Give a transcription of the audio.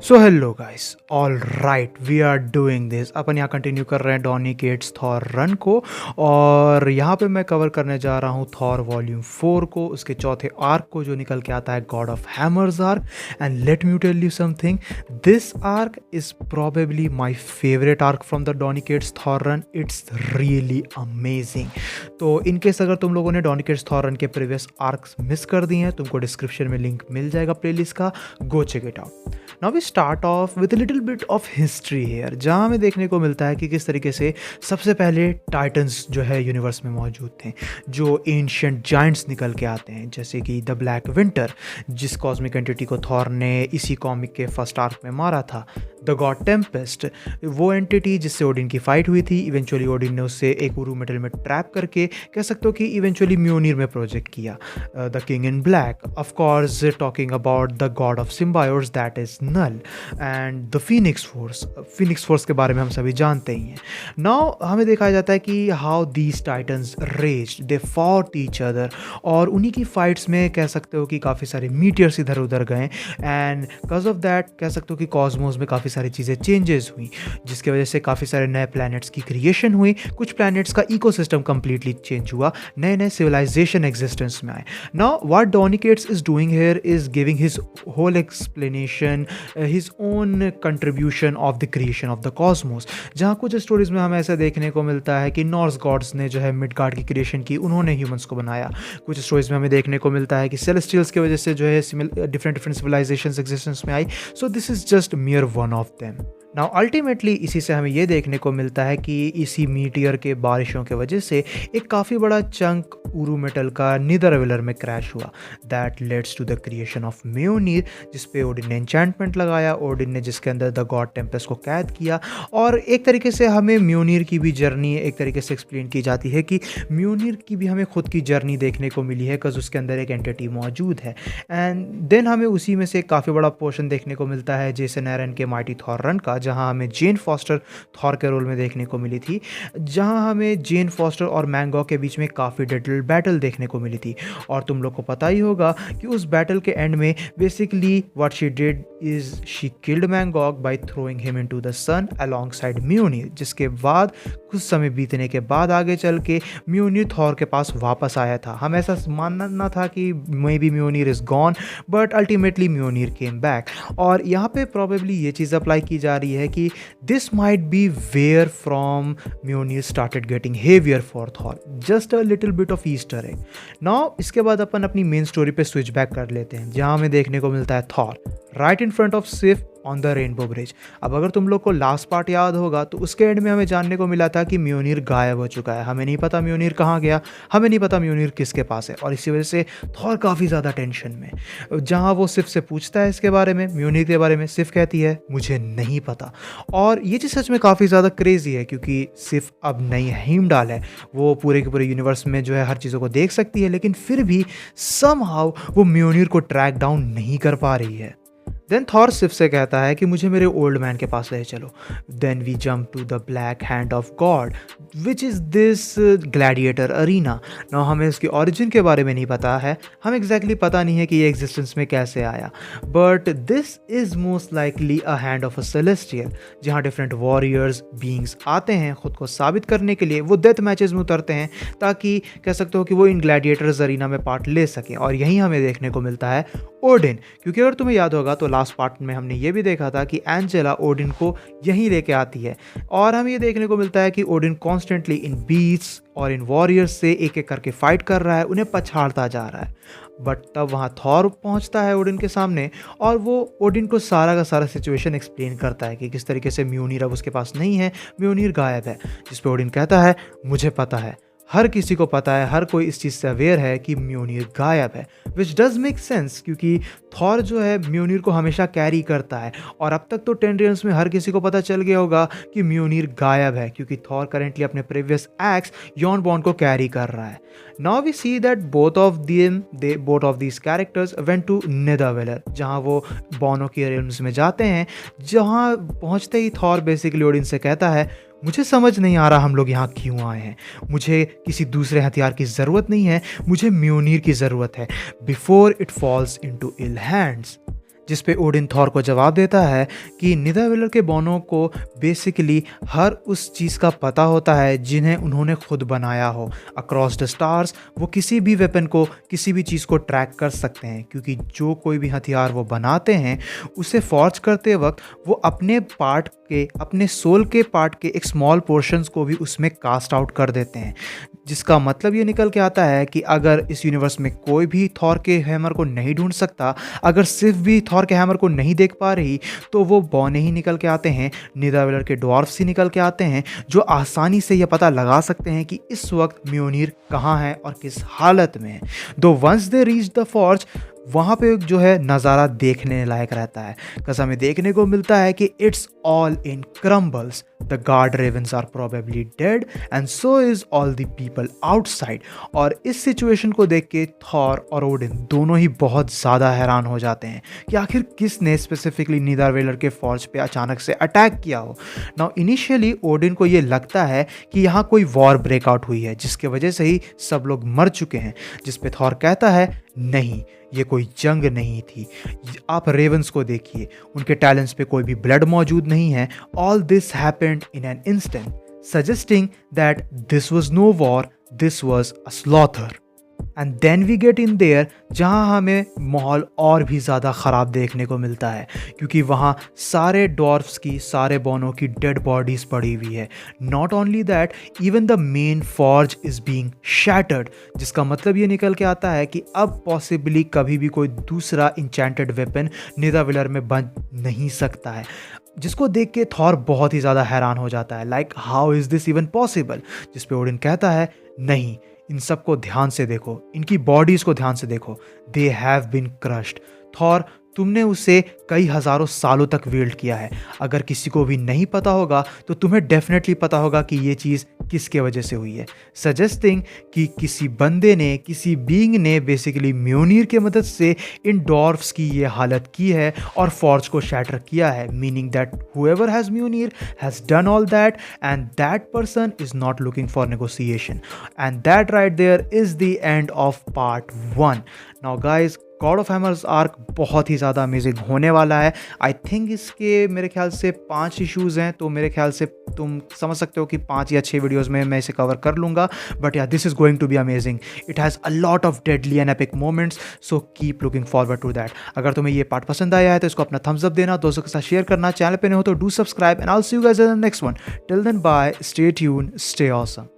So hello guys, all right, we are doing this. अपन यहाँ continue कर रहे हैं डॉनी केट्स थॉर रन को। और यहाँ पे मैं कवर करने जा रहा हूँ थॉर वॉल्यूम 4 को, उसके चौथे आर्क को जो निकल के आता है God of hammers arc. And let me tell you something, this arc is probably my favourite arc from the Donny Cates Thor run. It's really amazing. तो इनकेस अगर तुम लोगों ने डॉनी केट्स थॉर रन के previous arcs miss कर दिए हैं, तुमको डिस्क्रिप्शन में लिंक मिल जाएगा प्लेलिस्ट का, go check it out. Now we start off with little bit of history here, जहाँ हमें देखने को मिलता है कि किस तरीके से सबसे पहले टाइटन्स जो है यूनिवर्स में मौजूद थे, जो एंशिएंट जायंट्स निकल के आते हैं, जैसे कि द ब्लैक विंटर, जिस कॉस्मिक एंटिटी को थॉर ने इसी कॉमिक के फर्स्ट आर्क में मारा था। द गॉड टेम्पेस्ट, वो एंटिटी जिससे ओडिन की फाइट हुई थी, इवेंचुअली ओडिन ने उससे एक उरू मेटल में ट्रैप करके कह सकते हो कि इवेंचुअली म्योनिर में प्रोजेक्ट किया। The King in Black, of course talking about the god of symbiotes, that is Knull. And the Phoenix Force के बारे में हम सभी जानते ही हैं। नाउ हमें दिखाया जाता है कि how these titans raised, they fought each other, और उन्हीं की फाइट्स में कह सकते हो कि काफ़ी सारे मीटियर्स इधर उधर गए। एंड बिकॉज ऑफ दैट कह सकते हो कि कॉस्मोस में काफ़ी सारी चीज़ें चेंजेस हुई, जिसकी वजह से काफ़ी सारे नए प्लैनेट्स की क्रिएशन हुई। कुछ प्लैनेट्स का इकोसिस्टम कंप्लीटली चेंज हुआ, नए नए सिविलाइजेशन एग्जिस्टेंस में आए। Now what Donny Cates is doing here is giving his whole explanation, his own contribution of the creation of the cosmos. जहाँ कुछ स्टोरीज में हमें ऐसा देखने को मिलता है कि नॉर्स गॉड्स ने जो है मिडगार्ड की क्रिएशन की, उन्होंने ह्यूमंस को बनाया। कुछ स्टोरीज में हमें देखने को मिलता है कि सेलेस्टियल्स की वजह से जो है डिफरेंट सिविलाइजेशंस एग्जिस्टेंस में आई। So this is just mere one of them. Now ultimately इसी से हमें ये देखने को मिलता है कि इसी मीटियर के बारिशों के वजह से एक काफ़ी बड़ा चंक उरू मेटल का निदरवेलर में क्रैश हुआ, that leads to the creation of म्योनिर, जिस पे ओडिन ने एन्चेंटमेंट लगाया, ओडिन ने जिसके अंदर द गॉड टेम्पेस्ट को कैद किया। और एक तरीके से हमें म्योनिर की भी जर्नी एक तरीके से एक्सप्लेन की जाती है कि म्योनिर की भी हमें खुद की जर्नी देखने को मिली है, बिकॉज उसके अंदर एक एंटिटी मौजूद है। एंड देन हमें उसी में से काफ़ी बड़ा पोर्शन देखने को मिलता है जेसन एरन के माइटी थॉर रन का, जहां हमें जेन फॉस्टर थॉर के रोल में देखने को मिली थी, जहां हमें जेन फॉस्टर और मैंगॉ के बीच में काफ़ी डिटेल बैटल देखने को मिली थी। और तुम लोग को पता ही होगा कि उस बैटल के एंड में basically what she did is she killed Magog by throwing him into the sun alongside म्योनिर, जिसके बाद कुछ समय बीतने के बाद आगे चल के म्योनिर थॉर के पास वापस आया था। हम ऐसा मानना था कि may be Munir is gone, but ultimately Munir came back. और यहाँ पे प्रोबेबली ये चीज़ अप्लाई की जा रही है कि this might be where from म्योनिर started getting heavier for Thor, just a little bit of Easter egg. Now इसके बाद अपन अपनी मेन स्टोरी पे स्विच बैक कर लेते हैं, जहाँ हमें देखने को मिलता है Thor right in front of Sif on the rainbow bridge. अब अगर तुम लोग को लास्ट पार्ट याद होगा तो उसके एंड में हमें जानने को मिला था कि म्योनिर गायब हो चुका है। हमें नहीं पता म्योनिर कहाँ गया, हमें नहीं पता म्योनिर किसके पास है, और इसी वजह से थॉर काफ़ी ज़्यादा टेंशन में। जहाँ वो सिफ से पूछता है इसके बारे में, म्योनिर के बारे में, सिफ कहती है मुझे नहीं पता। और ये चीज़ सच में काफ़ी ज़्यादा क्रेजी है, क्योंकि सिफ अब नई हीमडाल है, वो पूरे के पूरे यूनिवर्स में जो है हर चीज़ों को देख सकती है, लेकिन फिर भी समहाउ वो म्योनिर को ट्रैक डाउन नहीं कर पा रही है। देन थॉर सिफ से कहता है कि मुझे मेरे ओल्ड मैन के पास ले चलो। Then we jump to the black hand of god, which is this gladiator arena. ना हमें उसकी ओरिजिन के बारे में नहीं पता है, हमें एग्जैक्टली पता नहीं है कि ये एग्जिस्टेंस में कैसे आया, but this is most likely a hand of a celestial, जहाँ डिफरेंट वॉरियर्स बींग्स आते हैं खुद को साबित करने के लिए। वो डेथ मैचेस में उतरते हैं ताकि कह सकते हो कि वो इन ग्लैडिएटर्स अरीना में पार्ट ले सकें। और यहीं हमें देखने को मिलता है ओडिन, क्योंकि अगर तुम्हें याद होगा तो लास्ट पार्ट में हमने ये भी देखा था कि एंजेला ओडिन को यहीं लेके आती है, और हमें ये देखने को मिलता है कि ओडिन कॉन्स्टेंटली इन बीट्स और इन वॉरियर्स से एक एक करके फाइट कर रहा है, उन्हें पछाड़ता जा रहा है। बट तब वहाँ थॉर पहुँचता है ओडिन के सामने, और वो ओडिन को सारा का सारा सिचुएशन एक्सप्लेन करता है कि किस तरीके से म्योनिर अब उसके पास नहीं है, म्योनिर गायब है। जिस पे ओडिन कहता है मुझे पता है, हर किसी को पता है, हर कोई इस चीज़ से अवेयर है कि म्योनिर गायब है, विच डज मेक सेंस, क्योंकि थॉर जो है म्योनिर को हमेशा कैरी करता है। और अब तक तो 10 रियल्स में हर किसी को पता चल गया होगा कि म्योनिर गायब है, क्योंकि थॉर करेंटली अपने प्रीवियस एक्स यॉर्नबॉर्न को कैरी कर रहा है। Now we see that both of these characters went to Nidavellir, जहाँ वो बॉनो की रियल्म्स में जाते हैं। जहाँ पहुँचते ही थॉर बेसिकली ओडिन से कहता है मुझे समझ नहीं आ रहा हम लोग यहाँ क्यों आए हैं, मुझे किसी दूसरे हथियार की ज़रूरत नहीं है, मुझे म्योनिर की ज़रूरत है before it falls into ill hands. जिस पे ओडिन थॉर को जवाब देता है कि निदावेलर के बॉनों को बेसिकली हर उस चीज़ का पता होता है जिन्हें उन्होंने खुद बनाया हो। अक्रॉस द स्टार्स वो किसी भी वेपन को, किसी भी चीज़ को ट्रैक कर सकते हैं, क्योंकि जो कोई भी हथियार वो बनाते हैं उसे फॉर्ज करते वक्त वो अपने पार्ट के, अपने सोल के पार्ट के एक स्मॉल पोर्शंस को भी उसमें कास्ट आउट कर देते हैं। जिसका मतलब ये निकल के आता है कि अगर इस यूनिवर्स में कोई भी थॉर के हैमर को नहीं ढूंढ सकता, अगर सिर्फ भी थॉर के हैमर को नहीं देख पा रही, तो वो बॉने ही निकल के आते हैं, निदावेलर के ड्वार्फ्स ही निकल के आते हैं, जो आसानी से यह पता लगा सकते हैं कि इस वक्त म्योनीर कहाँ है और किस हालत में है। Though once they reach the forge, वहाँ पे जो है नज़ारा देखने लायक रहता है। कसम हमें देखने को मिलता है कि it's all in crumbles, the guard ravens are probably dead and so is all the people outside. और इस सिचुएशन को देख के थॉर और ओडिन दोनों ही बहुत ज़्यादा हैरान हो जाते हैं कि आखिर किसने स्पेसिफिकली निदावेलर के फौज पे अचानक से अटैक किया हो। नाउ इनिशियली ओडिन को ये लगता है कि यहाँ कोई वॉर ब्रेकआउट हुई है जिसके वजह से ही सब लोग मर चुके हैं, जिस पे थॉर कहता है नहीं, ये कोई जंग नहीं थी, आप रेवंस को देखिए, उनके टैलेंट्स पे कोई भी ब्लड मौजूद नहीं है। All this happened in an instant, suggesting that this was no war, this was a slaughter. And then we get in there, जहाँ हमें माहौल और भी ज़्यादा ख़राब देखने को मिलता है, क्योंकि वहाँ सारे डॉर्फ्स की, सारे बॉनों की डेड बॉडीज़ पड़ी हुई है। Not only that, even the main forge is being shattered, जिसका मतलब ये निकल के आता है कि अब पॉसिबली कभी भी कोई दूसरा इंचेंटेड वेपन निदावेलर में बन नहीं सकता है। जिसको देख के थॉर बहुत ही ज़्यादा हैरान हो जाता है, like how is this even possible. जिस पे ओडिन कहता है नहीं, इन सब को ध्यान से देखो, इनकी बॉडीज़ को ध्यान से देखो, they have been crushed. Thor, तुमने उसे कई हज़ारों सालों तक वेल्ड किया है, अगर किसी को भी नहीं पता होगा तो तुम्हें डेफिनेटली पता होगा कि ये चीज़ किसके वजह से हुई है। सजेस्टिंग कि किसी बंदे ने, किसी बीइंग ने बेसिकली म्योनीर के मदद से इन डॉर्फ्स की ये हालत की है और फॉर्ज को शैटर किया है, मीनिंग दैट हुएवर हैज़ म्योनीर has done all that and that person is not looking for negotiation. And that right there is the end of part 1। Now guys, god of hammers arc बहुत ही ज़्यादा amazing होने वाला है। I think इसके मेरे ख्याल से 5 इश्यूज़ हैं, तो मेरे ख्याल से तुम समझ सकते हो कि 5 या 6 वीडियोज़ में मैं इसे कवर कर लूँगा। But yeah this is going to be amazing, it has a lot of deadly and epic moments, so keep looking forward to that. अगर तुम्हें ये पार्ट पसंद आया है तो इसको अपना थम्स अप देना, दोस्तों के साथ शेयर करना, चैनल पे नहीं हो तो do subscribe and I will see you guys in the next one. Till then bye, stay tune, stay awesome.